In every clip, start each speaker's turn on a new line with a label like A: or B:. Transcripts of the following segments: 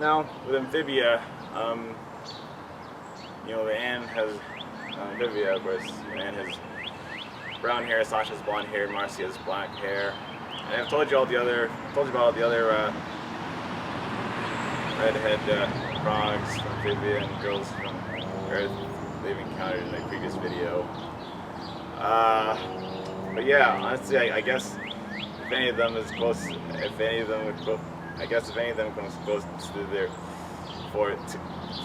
A: Now with Amphibia, Anne has Amphibia, of course. Anne has brown hair, Sasha's blonde hair, Marcy has black hair. And I've told you about all the other redhead frogs from Amphibia and girls from Earth they've encountered in my previous video. But yeah, honestly, I guess if any of them comes close to their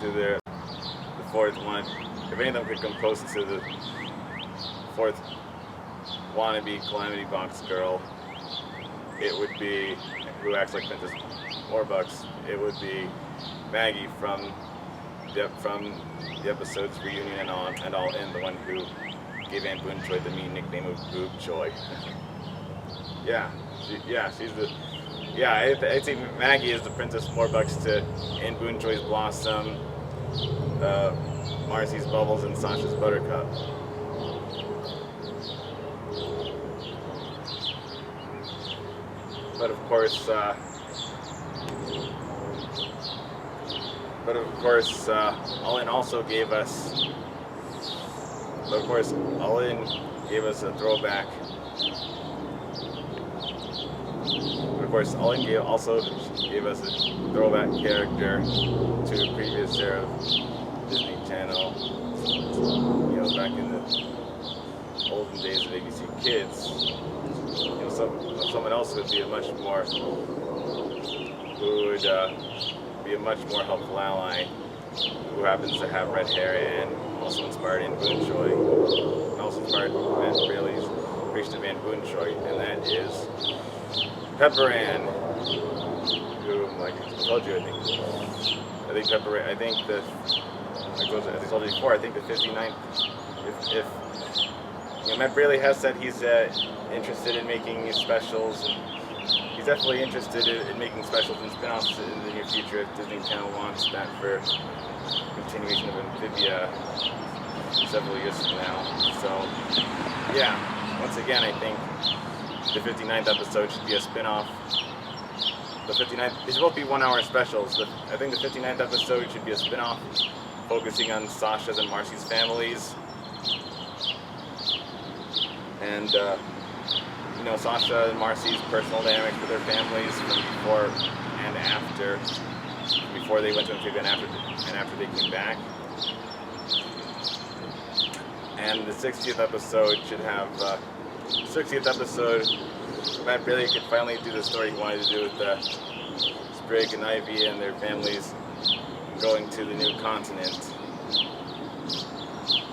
A: the fourth one, if any of them could come close to the fourth wannabe Calamity Box girl, it would be, who acts like Princess Warbucks, it would be Maggie from the episode's reunion and all in, the one who gave Anne Boonjoy the mean nickname of Boob Joy. I think Maggie is the Princess Warbucks to Anne Boonjoy's Blossom, Marcy's Bubbles, and Sasha's Buttercup. But of course, All-In also gave us. But of course, All-In gave us a throwback. But of course, All-In also gave us a throwback character to a previous era of Disney Channel. Back in the olden days of ABC Kids. Someone else would be a much more helpful ally, who happens to have red hair and also inspired Anne Boonjoy, and also inspired Matt Braley's creation of Anne Boonjoy, and that is Pepper Ann, who, like I told you, I told you before, I think the 59th, Matt Braley has said he's interested in making these specials, and he's definitely interested in making specials and spin-offs in the near future if Disney Channel wants that for continuation of Amphibia several years from now. So, yeah, once again, I think the 59th episode should be a spin-off. These should both be 1-hour specials. I think the 59th episode should be a spin-off focusing on Sasha's and Marcy's families. And, Sasha and Marcy's personal dynamics with their families from before and after, before they went to Amphibia and after they came back. And the 60th episode should have, Matt Braley could finally do the story he wanted to do with Sprig and Ivy and their families going to the new continent,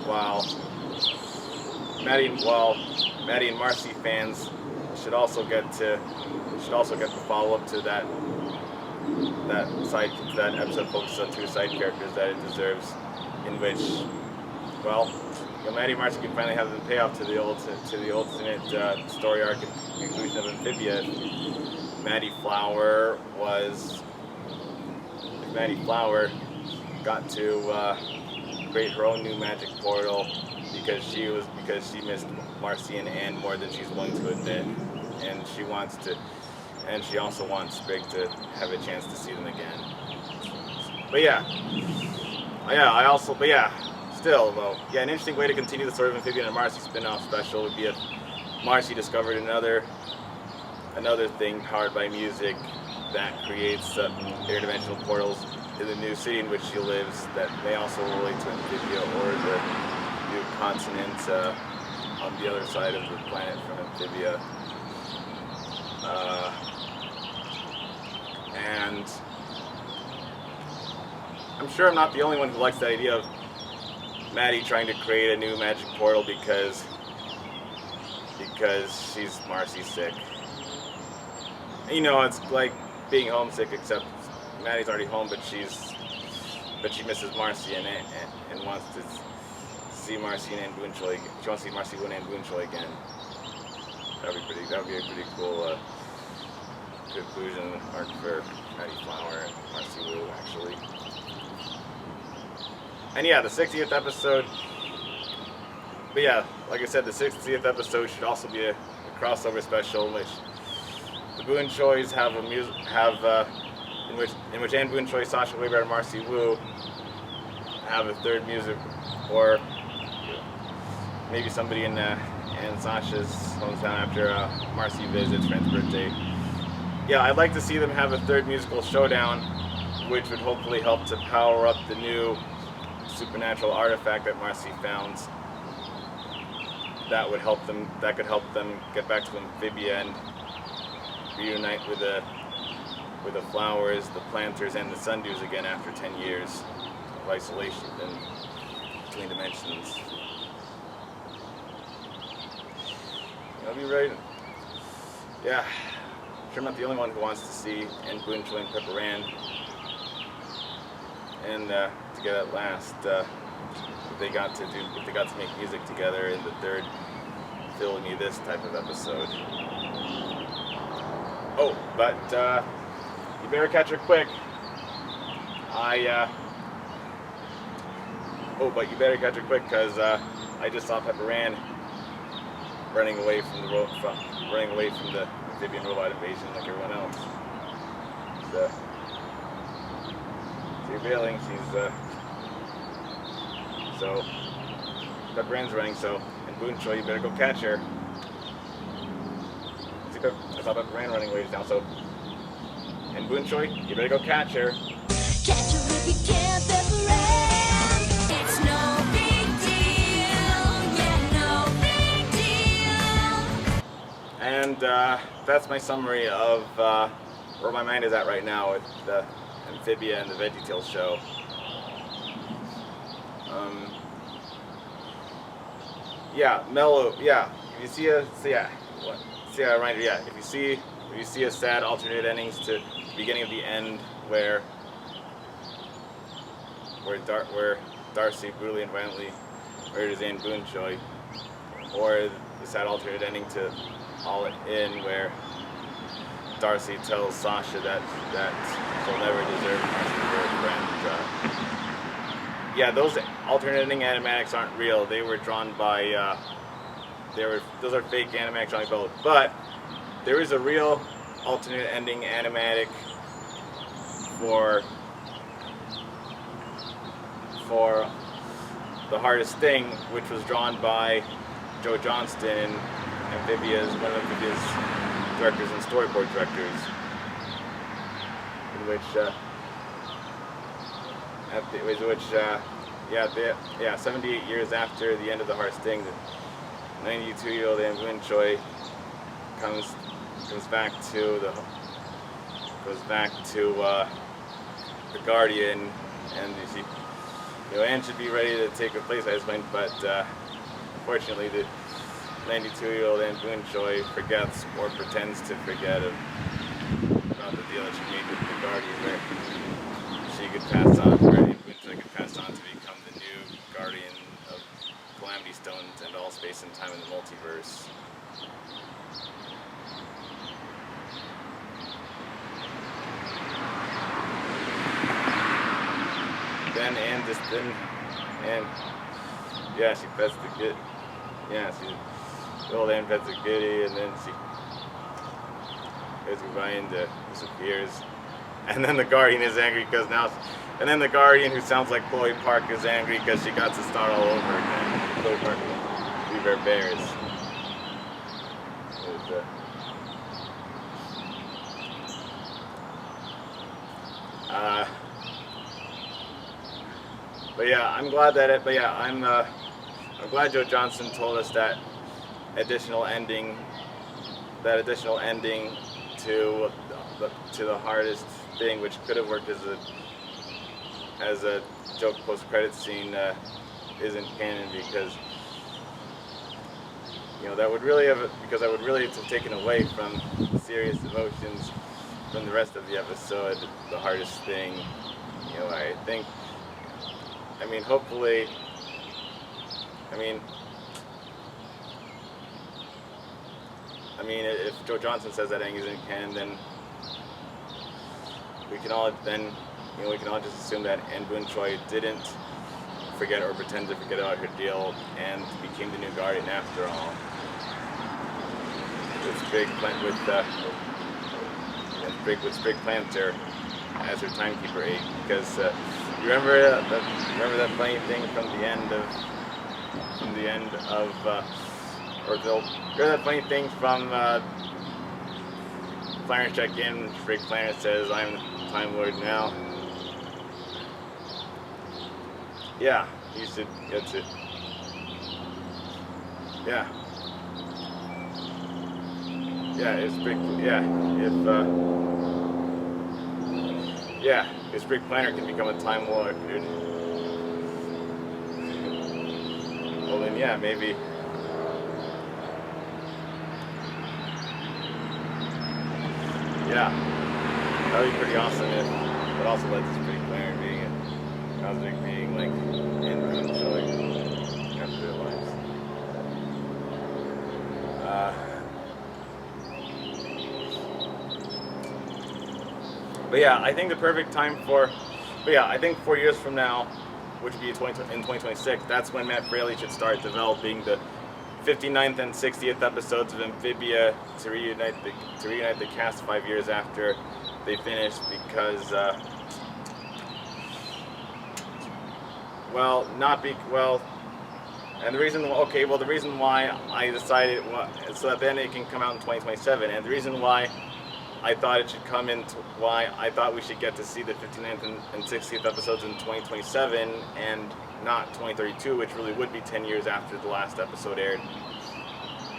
A: while Maddie and Marcy fans should also get the follow up to that episode focused on 2 side characters that it deserves, in which, Maddie and Marcy can finally have the payoff to the ultimate story arc and conclusion of Amphibia. If Maddie Flower got to create her own new magic portal because she missed Marcy and Anne more than she's willing to admit, and she also wants Sprig to have a chance to see them again. An interesting way to continue the story of Amphibia and Marcy spin-off special would be if Marcy discovered another thing powered by music that creates interdimensional portals in the new city in which she lives that may also relate to Amphibia or the new continent on the other side of the planet from Amphibia. And I'm sure I'm not the only one who likes that idea of Maddie trying to create a new magic portal because she's Marcy sick. It's like being homesick, except Maddie's already home, but she misses Marcy and wants to see Marcy and Anne Boonjoy. She wants to see Marcy and Anne Boonjoy again. That would be a pretty cool conclusion arc for Maddie Flower and Marcy Wu, actually. And yeah, the 60th episode. But yeah, like I said, the 60th episode should also be a crossover special in which the Boonjoys have in which Anne Boone Choi, Sasha Weber, and Marcy Wu have a third music, or maybe somebody in Sasha's hometown after Marcy visits for his birthday. Yeah, I'd like to see them have a third musical showdown, which would hopefully help to power up the new supernatural artifact that Marcy found. That would help them. That could help them get back to Amphibia and reunite with the flowers, the planters, and the sundews again after 10 years of isolation and between dimensions. I'll be right. Yeah, I'm sure I'm not the only one who wants to see Anne Boone Choi and Pepper Ann and together at last. If they got to make music together in the third Fill Me This type of episode. Oh, but you better catch her quick. But you better catch her quick, because I just saw Pepper Ann running away from the amphibian robot invasion like everyone else. So you're bailing. So Pepper Ann's running. So and Boone Choi, you better go catch her. I saw Pepper Ann running away just now. So and Boone Choi, you better go catch her.
B: Catch her if you can, Pepper Ann. It's no big deal. Yeah, no big deal.
A: And that's my summary of where my mind is at right now with the Amphibia and the VeggieTales show. Yeah, mellow. Yeah, if you see a reminder. Yeah, if you see a sad alternate endings to the beginning of the end where Darcy brutally and violently murders Anne Boone Choi, or the sad alternate ending to All In where Darcy tells Sasha that she'll never deserve Marcy for a friend. Yeah, those alternate ending animatics aren't real. They were drawn by those are fake animatics drawn by both. But there is a real alternate ending animatic for The Hardest Thing, which was drawn by Joe Johnston, one of Amphibia's directors and storyboard directors, in which 78 years after the end of The Hardest Thing, the 92-year-old Anne Boone Choi goes back to the Guardian, and Anne should be ready to take her place, I explained, but unfortunately the 92-year-old Anne Boone Choi forgets or pretends to forget about the deal that she made with the Guardian, where she could pass on, where Anne Boone Choi could pass on to become the new Guardian of Calamity Stones and all space and time in the multiverse. She pets the kid. The old Anne pets the kitty, and then she goes goodbye and disappears. And then the Guardian is angry and then the Guardian, who sounds like Chloe Park, is angry because she got to start all over again. Chloe Park, We Bear Bears. I'm glad Joe Johnston told us that additional ending to The Hardest Thing, which could have worked as a joke post-credit scene, isn't canon, because that would really have taken away from the serious emotions from the rest of the episode. The Hardest Thing, hopefully. If Joe Johnston says that ending isn't canon, then we can all just assume that Anne Boone Choi didn't forget or pretend to forget about her deal and became the new Guardian after all. With Sprig Planter as her timekeeper aide, because you remember that funny thing from the end of remember that funny thing from Planner Check-In. Rick Planner says, "I'm the Time Lord now." Yeah, you should get to. Yeah. Yeah, it's big. Yeah, if Big Planner can become a Time Lord, dude. Well then, yeah, maybe. Yeah, that would be pretty awesome if it also led to Big Planner being a cosmic being like in room showing after their lives. But yeah, I think the perfect time for, I think 4 years from now, which would be in 2026, that's when Matt Fraley should start developing the 59th and 60th episodes of Amphibia to reunite the cast 5 years after they finished, because and the reason why I decided so that then it can come out in 2027, and the reason why I thought it should come in, why I thought we should get to see the 59th and 60th episodes in 2027 and not 2032, which really would be 10 years after the last episode aired,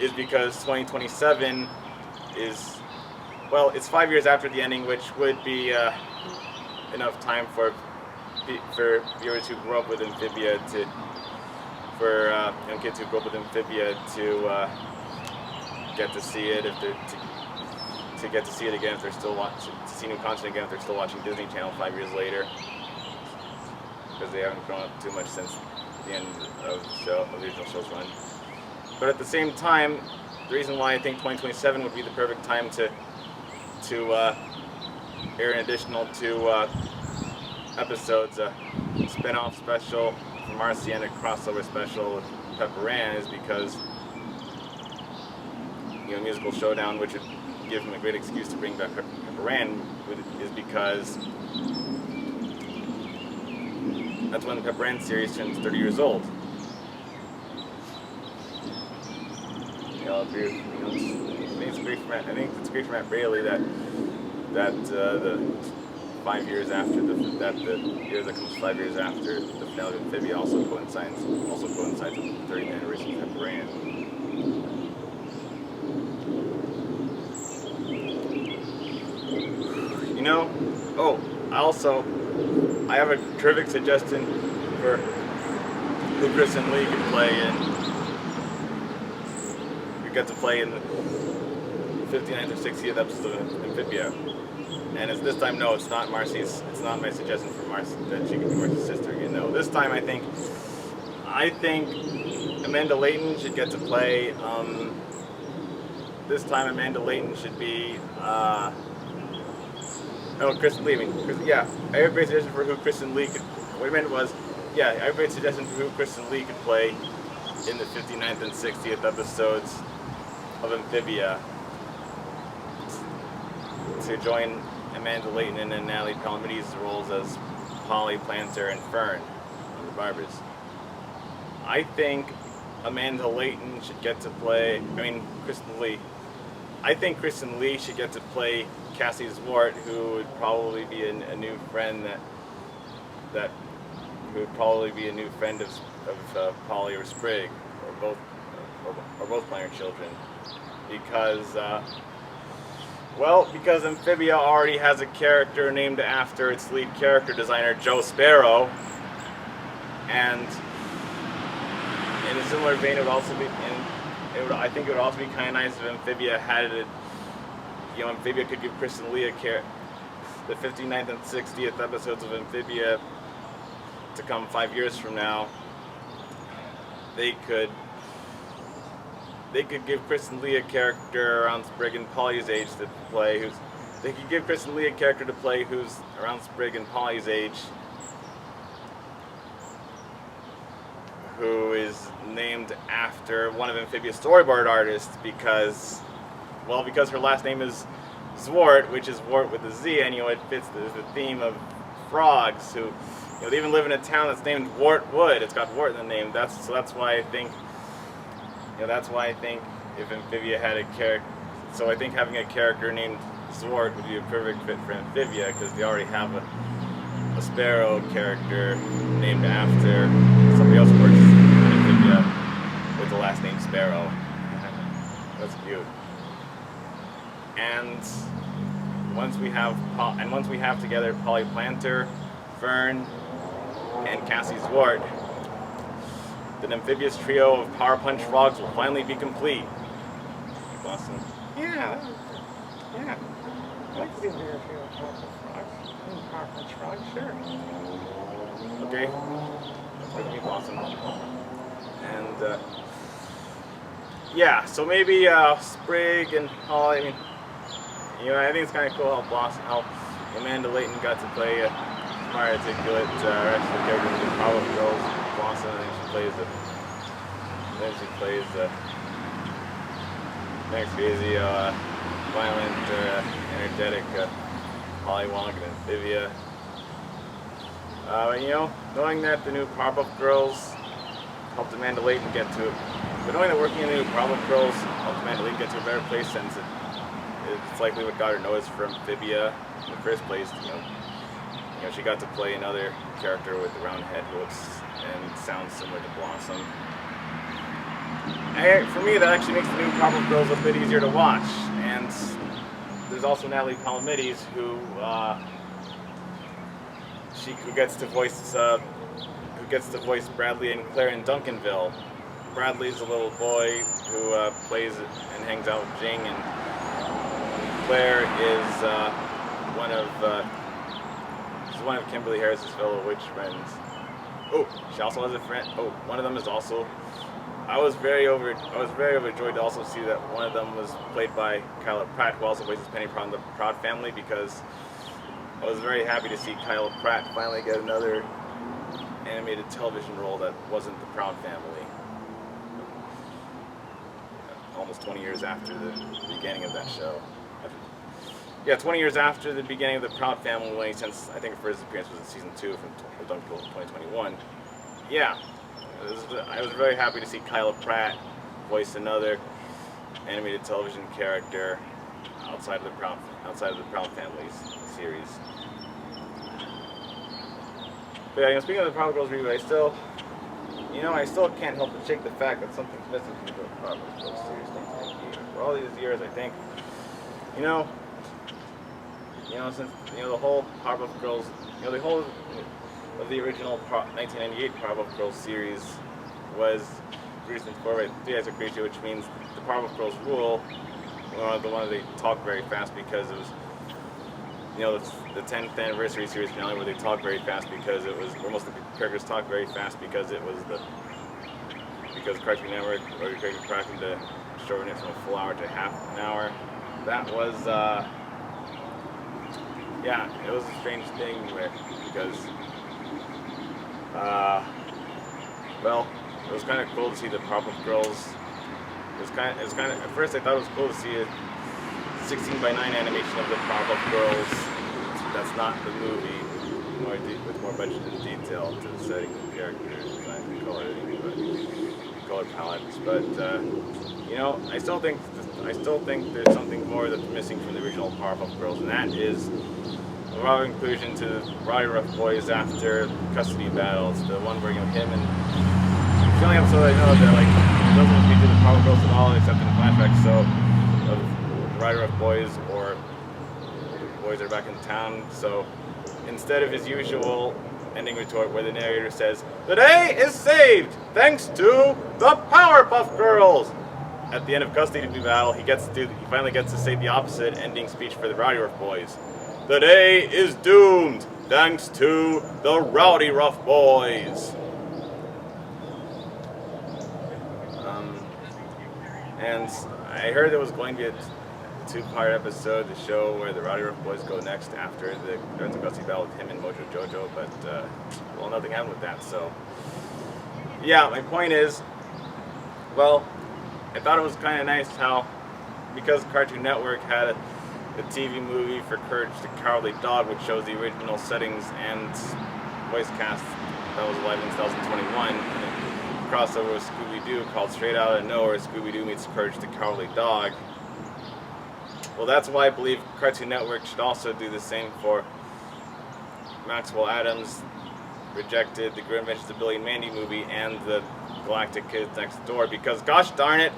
A: is because 2027 is, it's 5 years after the ending, which would be enough time for viewers who grew up with Amphibia for young kids who grew up with Amphibia to get to see it to get to see it again if they're still watching, to see new content again if they're still watching Disney Channel 5 years later, because they haven't grown up too much since the end of the original show's run. But at the same time, the reason why I think 2027 would be the perfect time to air an additional 2 episodes, a spin-off special for Marcy and a crossover special with Pepper Ann, is because musical showdown, which would give him a great excuse to bring back Pepper Ann, is because that's when the Pepper Ann series turns 30 years old. I think it's great for Matt Fraley that the 5 years after the year that comes 5 years after the finale of Amphibia also coincides with the 30th anniversary of Pepper Ann. I have a terrific suggestion for who Kristen Li could play in. We got to play in the 59th or 60th episode of Amphibia. And this time, no, it's not Marcy's. It's not my suggestion for Marcy that she could be Marcy's sister. This time I think Amanda Layton should get to play. This time Amanda Layton should be. Kristen Li. I have a great suggestion for who Kristen Li could. I have a great suggestion for who Kristen Li could play in the 59th and 60th episodes of Amphibia to join Amanda Layton and Natalie Palamides' roles as Polly Plantar and Fern on the Barbers. I think Amanda Layton should get to play. Kristen Li. I think Kristen Li should get to play Cassie Zwart, who would probably be a new friend who would probably be a new friend of Polly or Sprig, or both Planner children, because Amphibia already has a character named after its lead character designer, Joe Sparrow, and in a similar vein, it would also be. I think it would also be kind of nice if Amphibia had it. Amphibia could give Kristen Li the 59th and 60th episodes of Amphibia to come 5 years from now. They could give Kristen Li a character around Sprig and Polly's age to play. They could give Kristen Li a character to play who's around Sprig and Polly's age, who is named after one of Amphibia's storyboard artists because her last name is Zwart, which is Wart with a Z, and it fits the theme of frogs who, they even live in a town that's named Wartwood. It's got Wart in the name. That's why I think, if Amphibia had a character, so I think having a character named Zwart would be a perfect fit for Amphibia because they already have a Sparrow character named after somebody else who works in Amphibia with the last name Sparrow. That's cute. And once we have together Polly Plantar, Fern, and Cassie Zwart, the amphibious trio of Powerpunch Frogs will finally be complete. Awesome.
C: Yeah. I'd like to see a bigger trio of Powerpunch Frogs. Sure.
A: Okay. That's going to be awesome. And, yeah, so maybe Sprig and Holly, I think it's kind of cool how Amanda Layton got to play smart, articulate, rest of the characters in the Powerpuff Girls. Blossom, and then she plays next crazy, violent, energetic Polly Wonk and Amphibia. Knowing that the new Powerpuff Girls helped Amanda Layton get to it, but knowing that working in the new Powerpuff Girls helped Amanda Layton get to a better place since it's likely what got her noticed for Amphibia in the first place. She got to play another character with the round head who looks and sounds similar to Blossom. For me, that actually makes the new Powerpuff Girls a bit easier to watch. And there's also Natalie Palamides, who gets to voice Bradley and Claire in Duncanville. Bradley's a little boy who plays and hangs out with Jing, and Claire is one of Kimberly Harris's fellow witch friends. Oh, she also has a friend. Oh, one of them is also. I was very overjoyed to also see that one of them was played by Kyla Pratt, who also plays Penny Proud in the Proud Family, because I was very happy to see Kyla Pratt finally get another animated television role that wasn't the Proud Family. Almost 20 years after the beginning of that show. Yeah, 20 years after the beginning of the Proud Family, since I think her first appearance was in season 2 from Duncanville 2021. Yeah, I was very happy to see Kyla Pratt voice another animated television character outside of the Proud Families series. But yeah, speaking of the Proud Girls reboot, I still can't help but shake the fact that something's missing from the Proud Girls series. For all these years, I think, since the whole Powerpuff Girls, the whole of the original 1998 Powerpuff Girls series was produced and forward by Theater Creature, which means the Powerpuff Girls rule, the one that they talk very fast because it was, the 10th anniversary series finale where they talk very fast because it was, where most of the characters talk very fast because it was because Cartoon Network or the creative cracking to shorten it from a full hour to half an hour. That was, it was a strange thing because, it was kind of cool to see the Powerpuff Girls. At first I thought it was cool to see a 16:9 animation of the Powerpuff Girls. That's not the movie, with more budget and detail to the setting of the characters, design and color palettes. But I still think there's something more that's missing from the original Powerpuff Girls, and that is a raw inclusion to the Rowdy Rough Boys after custody battles. The one where him and the only episode I know that it doesn't feature the Powerpuff Girls at all, except in the flashbacks. So of the Rowdy Rough Boys or the boys are back in town. So instead of his usual ending retort where the narrator says, "The day is saved thanks to the Powerpuff Girls," at the end of custody battle, he finally gets to say the opposite ending speech for the Rowdy Rough Boys. "The day is doomed thanks to the Rowdy Rough Boys." And I heard there was going to be a two-part episode to show where the Rowdy Rough Boys go next after the Guns Gussie battle with him and Mojo Jojo, but nothing happened with that. So yeah, my point is, I thought it was kind of nice how, because Cartoon Network had the TV movie for Courage the Cowardly Dog, which shows the original settings and voice cast that was live in 2021, and a crossover with Scooby-Doo called Straight Outta Nowhere, Scooby-Doo meets Courage the Cowardly Dog. Well, that's why I believe Cartoon Network should also do the same for Maxwell Adams rejected the Grim Adventures of Billy and Mandy movie and the Galactic Kids Next Door, because gosh darn it,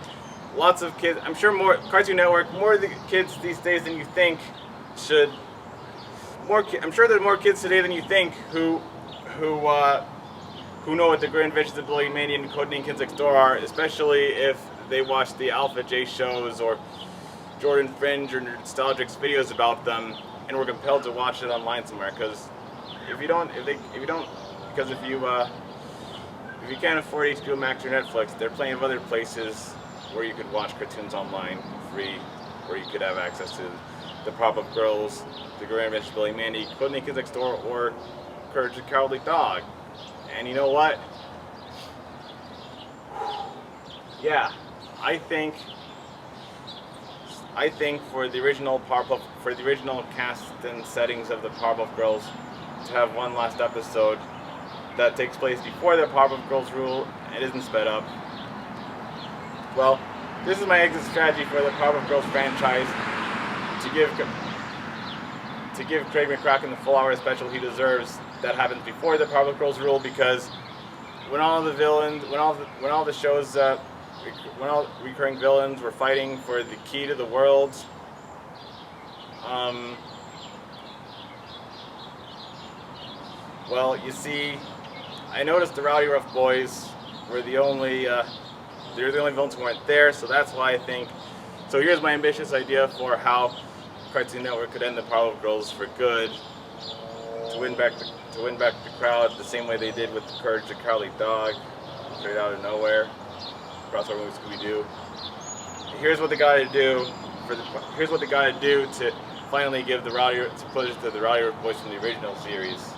A: lots of kids, I'm sure more, Cartoon Network, more of the kids these days than you think should, I'm sure there are more kids today than you think who know what the Grim Adventures of Billy and Mandy and Codename Kids Next Door are, especially if they watch the Alpha J shows or Jordan Fringe or Nostalgics videos about them, and were compelled to watch it online somewhere. Because if you can't afford HBO Max or Netflix, there are plenty of other places where you could watch cartoons online free, where you could have access to the Pop-Up Girls, the Grim Adventures of Billy and Mandy, Codename Kids Next Door, or Courage the Cowardly Dog. And you know what? Yeah, I think for the original cast and settings of the Powerpuff Girls to have one last episode that takes place before the Powerpuff Girls rule and isn't sped up. Well, this is my exit strategy for the Powerpuff Girls franchise, to give Craig McCracken the full hour special he deserves that happens before the Powerpuff Girls rule, because when all the villains, when all the shows, when all recurring villains were fighting for the key to the world, well, you see, I noticed the Rowdy Rough Boys were the only, they're the only villains who weren't there, so that's why I think, so here's my ambitious idea for how Cartoon Network could end the Powerpuff Girls for good, to win back the crowd the same way they did with the Courage the Cowardly Dog, Straight Outta Nowhere, crossover with Scooby-Doo. Here's what they gotta do to finally give the push to the Rowdy Rough Boys from the original series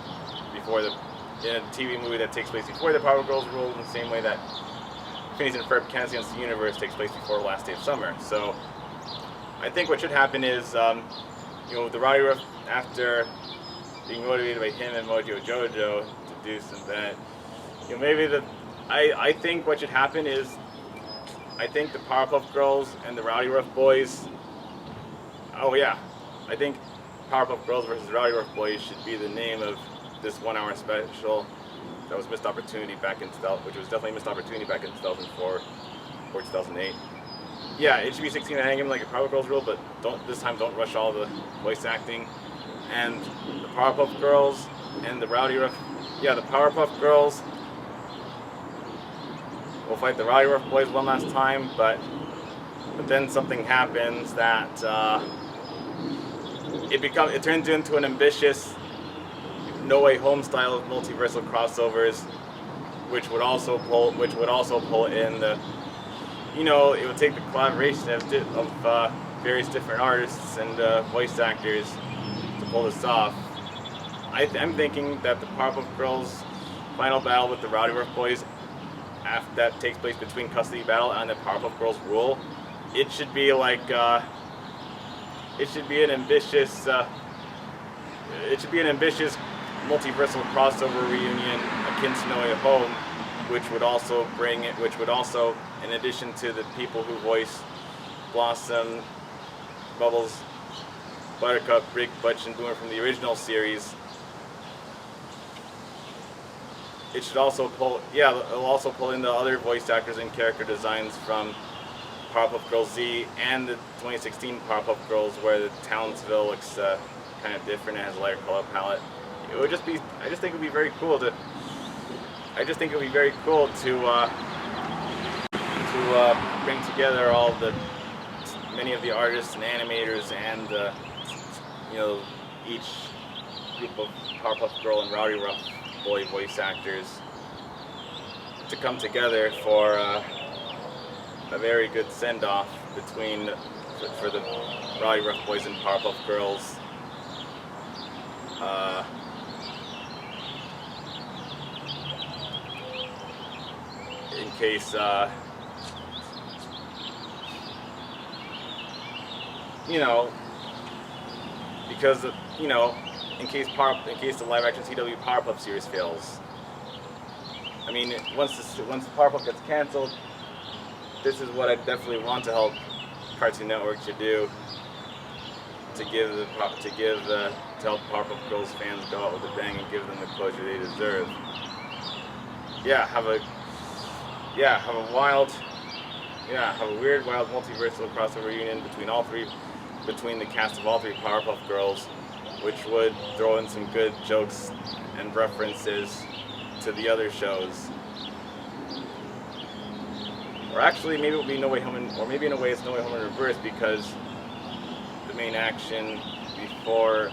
A: in a TV movie that takes place before the Powerpuff Girls rule, in the same way that Phineas and Ferb Can't See the Universe takes place before Last Day of Summer. So I think what should happen is, the Rowdy Rough, after being motivated by him and Mojo Jojo to do some that, I think what should happen is, I think the Powerpuff Girls and the Rowdy Rough Boys, I think Powerpuff Girls versus Rowdy Rough Boys should be the name of this 1 hour special that was missed opportunity which was definitely a missed opportunity back in 2004 or 2008. Yeah, it should be 16 and hang like a Powerpuff Girls rule, but don't rush all the voice acting. And the Powerpuff Girls and the Rowdy Rough, the Powerpuff Girls will fight the Rowdy Rough Boys one last time, but then something happens that it turns into an ambitious No Way Home style of multiversal crossovers, which would also pull in the, it would take the collaboration of various different artists and voice actors to pull this off. I'm thinking that the Powerpuff Girls final battle with the Rowdy Rough Boys, after that takes place between custody battle and the Powerpuff Girls rule, it should be like an ambitious multiversal crossover reunion akin to No Way Home, which would also, in addition to the people who voice Blossom, Bubbles, Buttercup, Rick, Butch, and Boomer from the original series, it'll also pull in the other voice actors and character designs from Powerpuff Girls Z and the 2016 Powerpuff Girls, where the Townsville looks kind of different and has a lighter color palette. It would just be, I just think it would be very cool to bring together many of the artists and animators and each group of Powerpuff Girl and Rowdy Rough Boy voice actors to come together for a very good send-off for the Rowdy Rough Boys and Powerpuff Girls. In case because you know, in case the live-action CW Powerpuff series fails. I mean, once Powerpuff gets canceled, this is what I definitely want to help Cartoon Network to do, to help Powerpuff Girls fans go out with a bang and give them the closure they deserve. Have a weird, wild multiversal crossover reunion between the cast of all three Powerpuff Girls, which would throw in some good jokes and references to the other shows. Or actually, maybe it'll be No Way Home, or maybe in a way it's No Way Home in reverse, because the main action before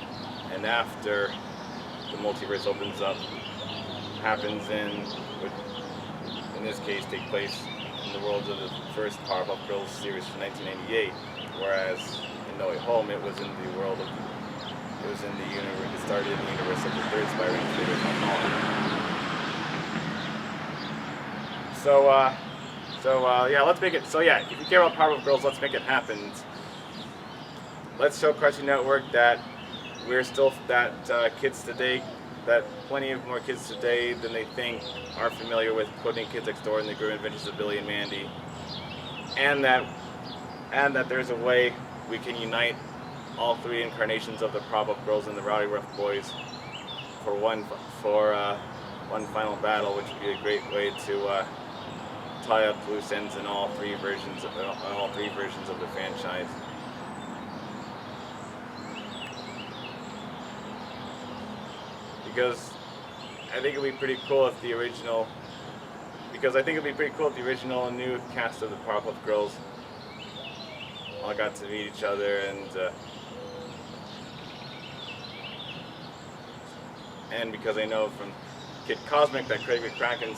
A: and after the multiverse opens up happens would in this case take place in the world of the first Powerpuff Girls series from 1998, whereas in No Way Home it was in the universe. It started in the universe of the third Spider-Man series on Holland. Let's make it. So yeah, if you care about Powerpuff Girls, let's make it happen. Let's show Cartoon Network that kids today, that plenty of more kids today than they think are familiar with Putting Kids Next Door and the Grim Adventures of Billy and Mandy, and that there's a way we can unite all three incarnations of the Powerpuff Girls and the Rowdy Rough Boys for one final battle, which would be a great way to tie up loose ends in all three versions of the franchise. Because I think it'd be pretty cool if the original and new cast of the Powerpuff Girls all got to meet each other, and because I know from Kid Cosmic that Craig McCracken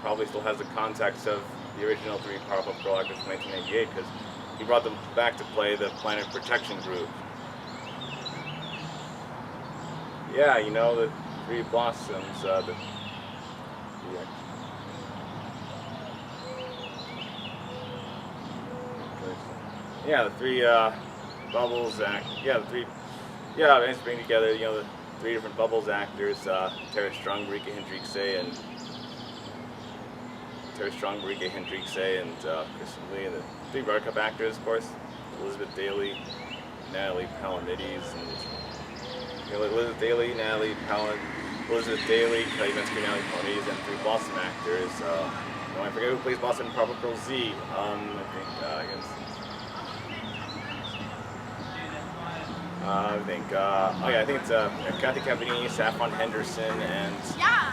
A: probably still has the contacts of the original three Powerpuff Girl actors from 1998, because he brought them back to play the Planet Protection Group. Yeah, you know, the three blossoms, the three Bubbles act. I just bring together, you know, the three different Bubbles actors: Tara Strong, Marika Hendricks, and Kristen Li, and the three Buttercup actors, of course: Elizabeth Daily, Natalie Palamides, and Elizabeth Daily, Kelly Vensker, Natalie Palamides, and three Blossom actors. I forget who plays Blossom in Powerpuff Girls Z. I think it's Kathy Cavallini, Saffron Henderson, and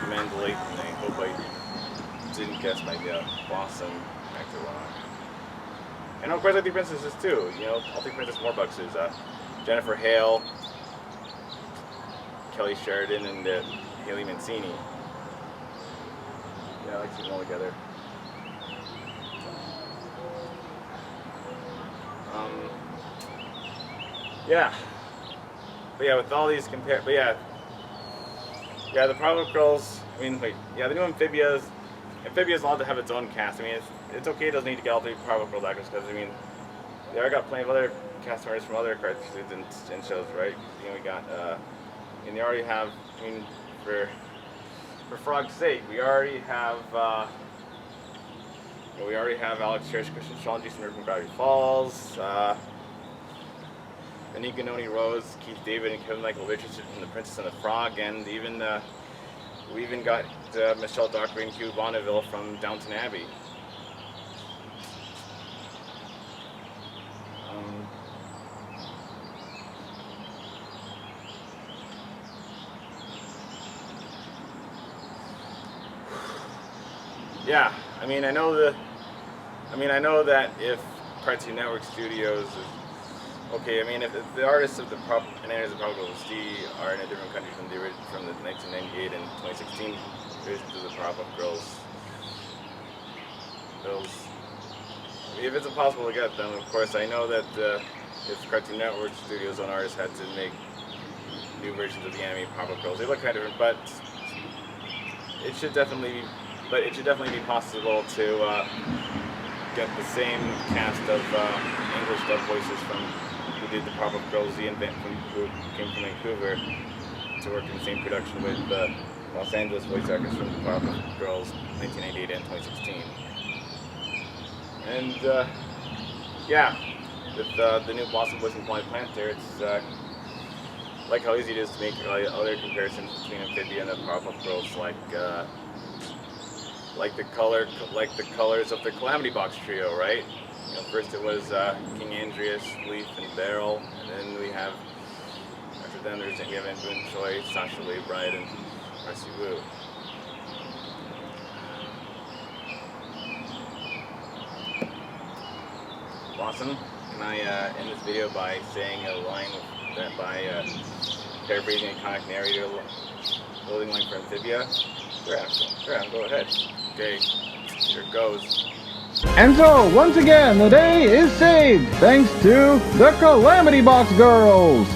A: Amanda Layton. I hope I didn't guess my Blossom actor wrong. And of course, I think princesses too. You know, I'll think Princess Morbucks is Jennifer Hale, Kelly Sheridan, and Haley Mancini. Yeah, I like to see them all together. With all these the Powerpuff Girls, the new Amphibia's allowed to have its own cast. I mean, it's okay, it doesn't need to get all three Powerpuff Girls actors, because, they already got plenty of other cast members from other cartoons and shows, right? You know, we got, and they already have, for Frog's sake, we already have Alex Cherish, Christian Shaw, Jason Murphy from Gravity Falls, Anika Noni Rose, Keith David, and Kevin Michael Richardson from The Princess and the Frog, and we even got Michelle Dockery and Hugh Bonneville from Downton Abbey. I know that if Cartoon Network Studios if the artists of the animators of Powerpuff Girls are in a different country from the 1998 and 2016 versions of the Powerpuff Girls, if it's impossible to get them, of course, I know that if Cartoon Network Studios' own artists had to make new versions of the anime Powerpuff Girls, they look kind of different, but it should definitely be possible to get the same cast of English dub voices from who did the Powerpuff Girls, who came from Vancouver to work in the same production with Los Angeles voice actors from the Powerpuff Girls 1998 and 2016. And yeah, with the new Blossom Boys and Polly Plantar, it's like how easy it is to make other comparisons between Amphibia and the Powerpuff Girls, like the colors of the Calamity Box trio, right? You know, first it was King Andreas, Leaf, and Beryl, and then we have after them we have Boon Choi, Sasha Lee Bride, and Marcy Wu. Blossom, can I end this video by saying a line by paraphrasing a iconic narrator clothing line for Amphibia? Sure, go ahead. Okay, here it goes.
D: And so, once again, the day is saved thanks to the Calamity Box Girls!